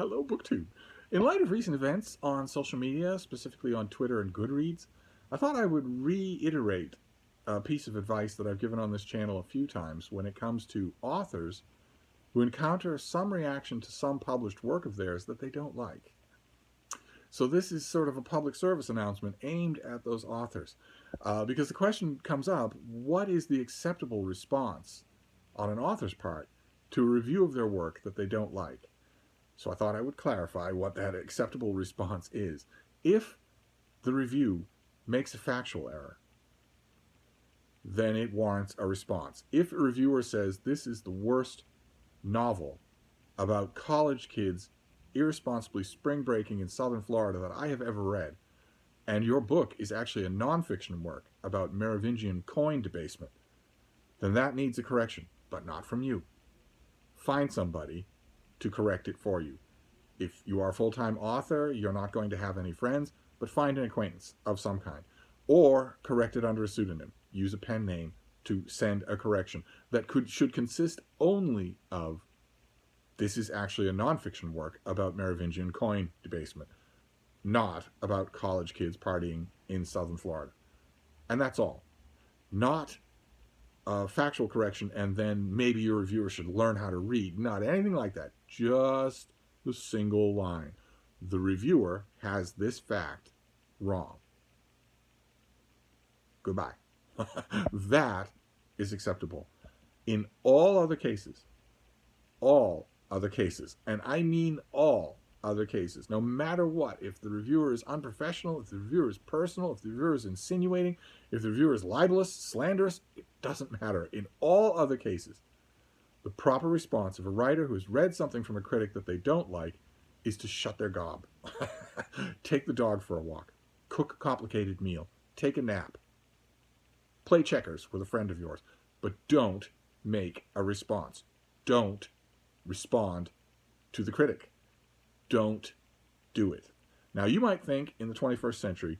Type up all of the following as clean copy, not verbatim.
Hello, BookTube. In light of recent events on social media, specifically on Twitter and Goodreads, I thought I would reiterate a piece of advice that I've given on this channel a few times when it comes to authors who encounter some reaction to some published work of theirs that they don't like. So this is sort of a public service announcement aimed at those authors. Because the question comes up, what is the acceptable response on an author's part to a review of their work that they don't like? So I thought I would clarify what that acceptable response is. If the review makes a factual error, then it warrants a response. If a reviewer says this is the worst novel about college kids irresponsibly spring breaking in southern Florida that I have ever read, and your book is actually a nonfiction work about Merovingian coin debasement, then that needs a correction, but not from you. Find somebody to correct it for you. If you are a full-time author, you're not going to have any friends, but find an acquaintance of some kind. Or correct it under a pseudonym. Use a pen name to send a correction that should consist only of, this is actually a nonfiction work about Merovingian coin debasement, not about college kids partying in southern Florida. And that's all. Not a factual correction and then maybe your reviewer should learn how to read. Not anything like that. Just the single line. The reviewer has this fact wrong. Goodbye. That is acceptable. In all other cases, and I mean all other cases, no matter what, if the reviewer is unprofessional, if the reviewer is personal, if the reviewer is insinuating, if the reviewer is libelous, slanderous, it doesn't matter. In all other cases, the proper response of a writer who has read something from a critic that they don't like is to shut their gob. Take the dog for a walk. Cook a complicated meal. Take a nap. Play checkers with a friend of yours. But don't make a response. Don't respond to the critic. Don't do it. Now, you might think in the 21st century,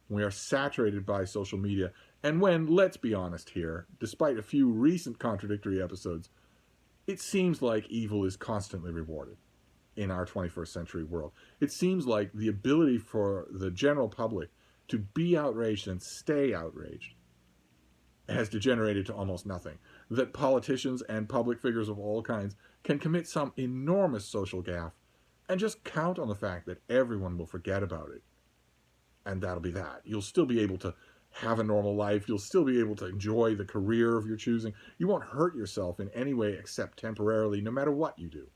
we are saturated by social media, and when, let's be honest here, despite a few recent contradictory episodes, it seems like evil is constantly rewarded in our 21st century world. It seems like the ability for the general public to be outraged and stay outraged has degenerated to almost nothing. That politicians and public figures of all kinds can commit some enormous social gaffe and just count on the fact that everyone will forget about it. And that'll be that. You'll still be able to have a normal life. You'll still be able to enjoy the career of your choosing. You won't hurt yourself in any way except temporarily, no matter what you do.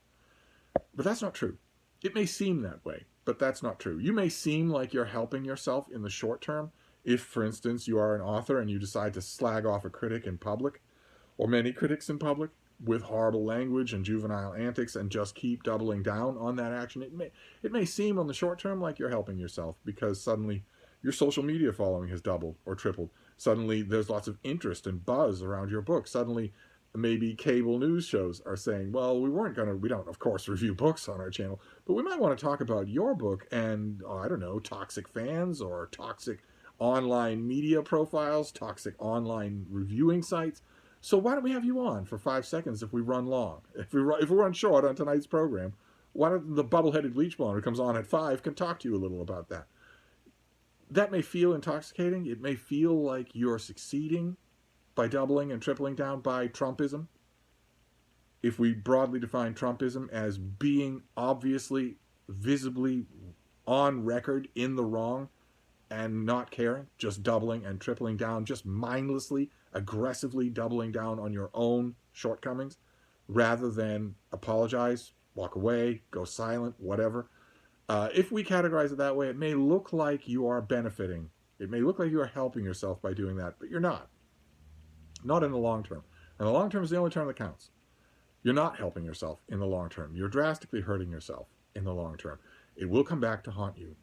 But that's not true. It may seem that way, but that's not true. You may seem like you're helping yourself in the short term if, for instance, you are an author and you decide to slag off a critic in public, or many critics in public, with horrible language and juvenile antics, and just keep doubling down on that action. It may seem on the short term like you're helping yourself because suddenly your social media following has doubled or tripled. Suddenly there's lots of interest and buzz around your book. Suddenly maybe cable news shows are saying, well, we don't of course review books on our channel, but we might want to talk about your book and, I don't know, toxic fans or toxic online media profiles, toxic online reviewing sites. So why don't we have you on for 5 seconds if we run long? If we run short on tonight's program, why don't the bubble-headed leechbone who comes on at 5 can talk to you a little about that? That may feel intoxicating. It may feel like you're succeeding by doubling and tripling down by Trumpism. If we broadly define Trumpism as being obviously, visibly on record in the wrong and not caring, just doubling and tripling down, just mindlessly, aggressively doubling down on your own shortcomings, rather than apologize, walk away, go silent, whatever. If we categorize it that way, it may look like you are benefiting. It may look like you are helping yourself by doing that, but you're not. Not in the long term. And the long term is the only term that counts. You're not helping yourself in the long term. You're drastically hurting yourself in the long term. It will come back to haunt you.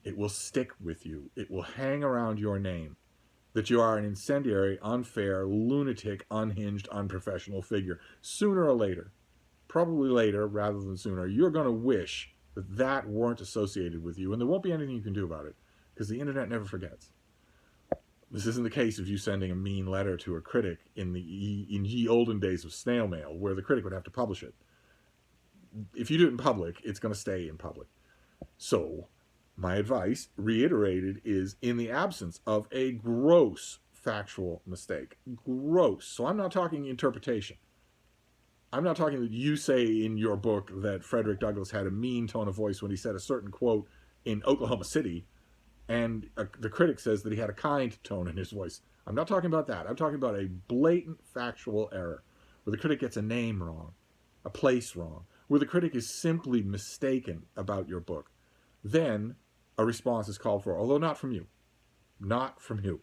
It will stick with you. It will hang around your name that you are an incendiary, unfair, lunatic, unhinged, unprofessional figure. Sooner or later, probably later rather than sooner, you're going to wish that that weren't associated with you, and there won't be anything you can do about it, because the internet never forgets. This isn't the case of you sending a mean letter to a critic in ye olden days of snail mail, where the critic would have to publish it. if you do it in public, it's going to stay in public. So my advice, reiterated, is in the absence of a gross factual mistake. Gross. So I'm not talking interpretation. I'm not talking that you say in your book that Frederick Douglass had a mean tone of voice when he said a certain quote in Oklahoma City, and the critic says that he had a kind tone in his voice. I'm not talking about that. I'm talking about a blatant factual error, where the critic gets a name wrong, a place wrong, where the critic is simply mistaken about your book. Then a response is called for, although not from you. Not from you.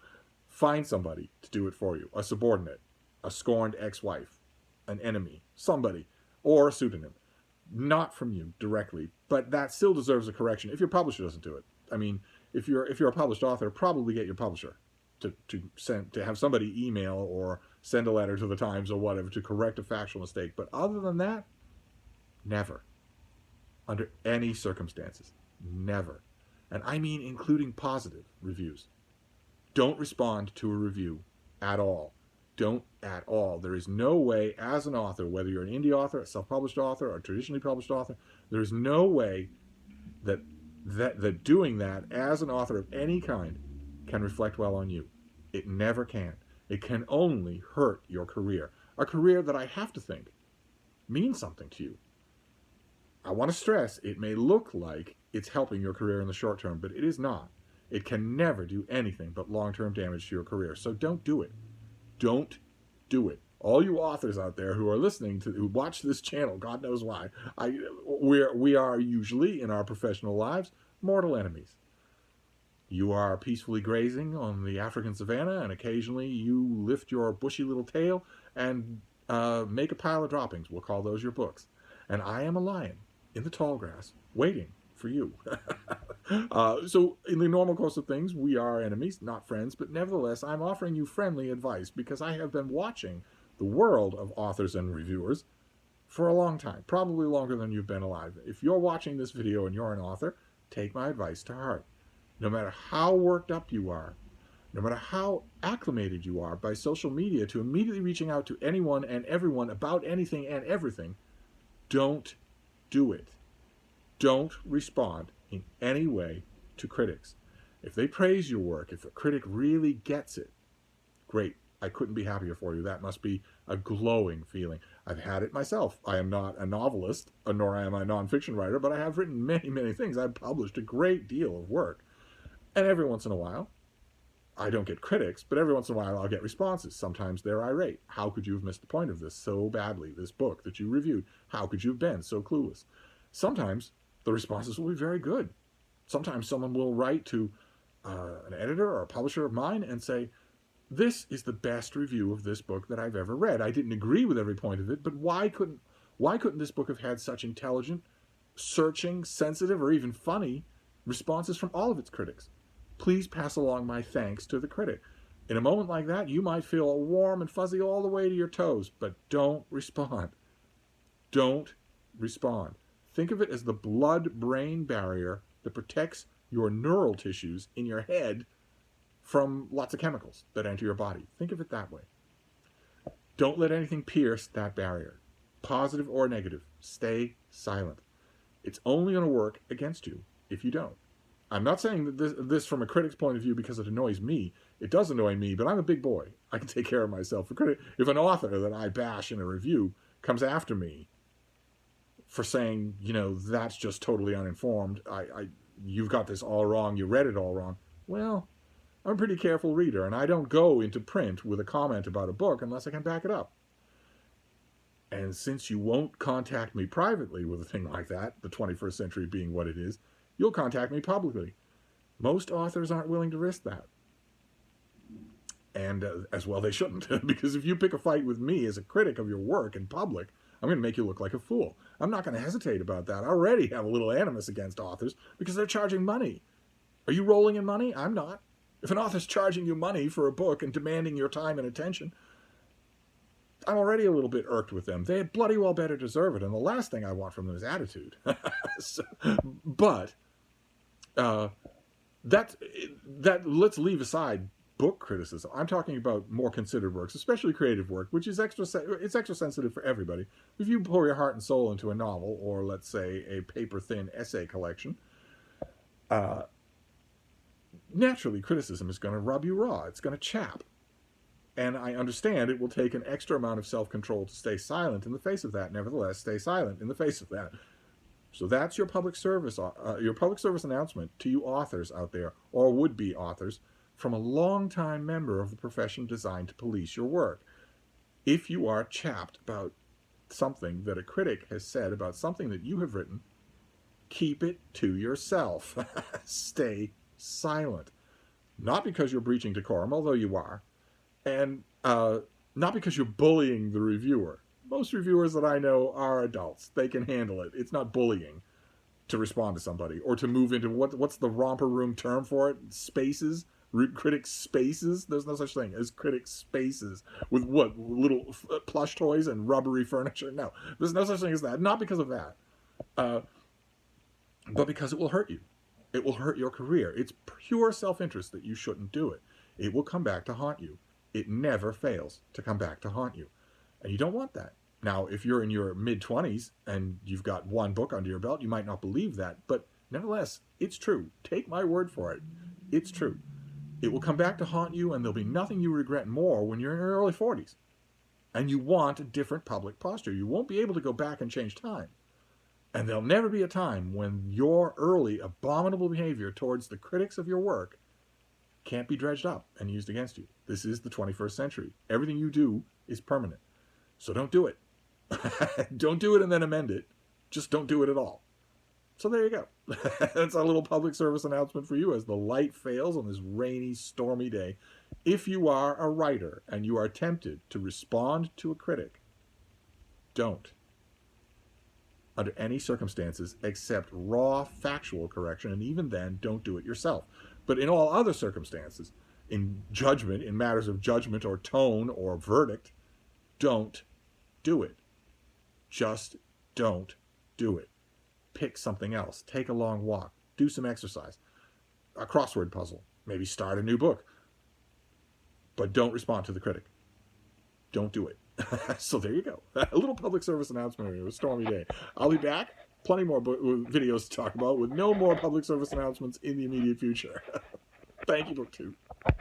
Find somebody to do it for you. A subordinate, a scorned ex-wife, an enemy, somebody, or a pseudonym. Not from you directly, but that still deserves a correction if your publisher doesn't do it. I mean, if you're a published author, probably get your publisher to have somebody email or send a letter to the Times or whatever to correct a factual mistake. But other than that, never. Under any circumstances. Never. And I mean including positive reviews. Don't respond to a review at all. Don't at all. There is no way as an author, whether you're an indie author, a self-published author, or a traditionally published author, there is no way that doing that as an author of any kind can reflect well on you. It never can. It can only hurt your career. A career that I have to think means something to you. I want to stress, it may look like it's helping your career in the short term, but it is not. It can never do anything but long-term damage to your career. So don't do it. Don't do it. All you authors out there who are listening to, who watch this channel, God knows why, we are usually in our professional lives mortal enemies. You are peacefully grazing on the African savannah, and occasionally you lift your bushy little tail and make a pile of droppings. We'll call those your books. And I am a lion in the tall grass, waiting for you. So in the normal course of things, we are enemies, not friends, but nevertheless, I'm offering you friendly advice because I have been watching the world of authors and reviewers for a long time, probably longer than you've been alive. If you're watching this video and you're an author, take my advice to heart. No matter how worked up you are, no matter how acclimated you are by social media to immediately reaching out to anyone and everyone about anything and everything, don't do it. Don't respond in any way to critics. If they praise your work, if a critic really gets it, great. I couldn't be happier for you. That must be a glowing feeling. I've had it myself. I am not a novelist, nor am I a nonfiction writer, but I have written many, many things. I've published a great deal of work. And every once in a while, I don't get critics, but every once in a while I'll get responses. Sometimes they're irate. How could you have missed the point of this so badly, this book that you reviewed? How could you have been so clueless? Sometimes the responses will be very good. Sometimes someone will write to an editor or a publisher of mine and say, this is the best review of this book that I've ever read. I didn't agree with every point of it, but why couldn't this book have had such intelligent, searching, sensitive, or even funny responses from all of its critics? Please pass along my thanks to the critic. In a moment like that, you might feel warm and fuzzy all the way to your toes, but don't respond. Don't respond. Think of it as the blood-brain barrier that protects your neural tissues in your head from lots of chemicals that enter your body. Think of it that way. Don't let anything pierce that barrier, positive or negative. Stay silent. It's only going to work against you if you don't. I'm not saying that this from a critic's point of view because it annoys me. It does annoy me, but I'm a big boy. I can take care of myself. If an author that I bash in a review comes after me for saying, that's just totally uninformed, you've got this all wrong, you read it all wrong, well, I'm a pretty careful reader, and I don't go into print with a comment about a book unless I can back it up. And since you won't contact me privately with a thing like that, the 21st century being what it is, you'll contact me publicly. Most authors aren't willing to risk that. And as well they shouldn't, because if you pick a fight with me as a critic of your work in public, I'm going to make you look like a fool. I'm not going to hesitate about that. I already have a little animus against authors because they're charging money. Are you rolling in money? I'm not. If an author's charging you money for a book and demanding your time and attention, I'm already a little bit irked with them. They had bloody well better deserve it, and the last thing I want from them is attitude. But that let's leave aside book criticism. I'm talking about more considered works, especially creative work, which is extra sensitive for everybody. If you pour your heart and soul into a novel, or let's say a paper-thin essay collection, naturally criticism is going to rub you raw. It's going to chap. And I understand it will take an extra amount of self-control to stay silent in the face of that. Nevertheless, stay silent in the face of that. So that's your public service announcement to you authors out there, or would-be authors, from a long-time member of the profession designed to police your work. If you are chapped about something that a critic has said about something that you have written, keep it to yourself. Stay silent. Not because you're breaching decorum, although you are, and not because you're bullying the reviewer. Most reviewers that I know are adults. They can handle it. It's not bullying to respond to somebody or to move into what's the romper room term for it? Spaces? Critic spaces? There's no such thing as critic spaces with what? Little plush toys and rubbery furniture? No, there's no such thing as that. Not because of that, but because it will hurt you. It will hurt your career. It's pure self-interest that you shouldn't do it. It will come back to haunt you. It never fails to come back to haunt you. And you don't want that. Now, if you're in your mid-20s and you've got one book under your belt, you might not believe that. But nevertheless, it's true. Take my word for it. It's true. It will come back to haunt you, and there'll be nothing you regret more when you're in your early 40s. And you want a different public posture. You won't be able to go back and change time. And there'll never be a time when your early abominable behavior towards the critics of your work can't be dredged up and used against you. This is the 21st century. Everything you do is permanent. So don't do it. Don't do it and then amend it. Just don't do it at all. So there you go. That's our little public service announcement for you as the light fails on this rainy, stormy day. If you are a writer and you are tempted to respond to a critic, don't. Under any circumstances except raw factual correction, and even then, don't do it yourself. But in all other circumstances, in judgment, in matters of judgment or tone or verdict, don't do it. Just don't do it. Pick something else. Take a long walk. Do some exercise. A crossword puzzle. Maybe start a new book. But don't respond to the critic. Don't do it. So there you go. A little public service announcement here. It was a stormy day. I'll be back. Plenty more videos to talk about with no more public service announcements in the immediate future. Thank you, BookTube.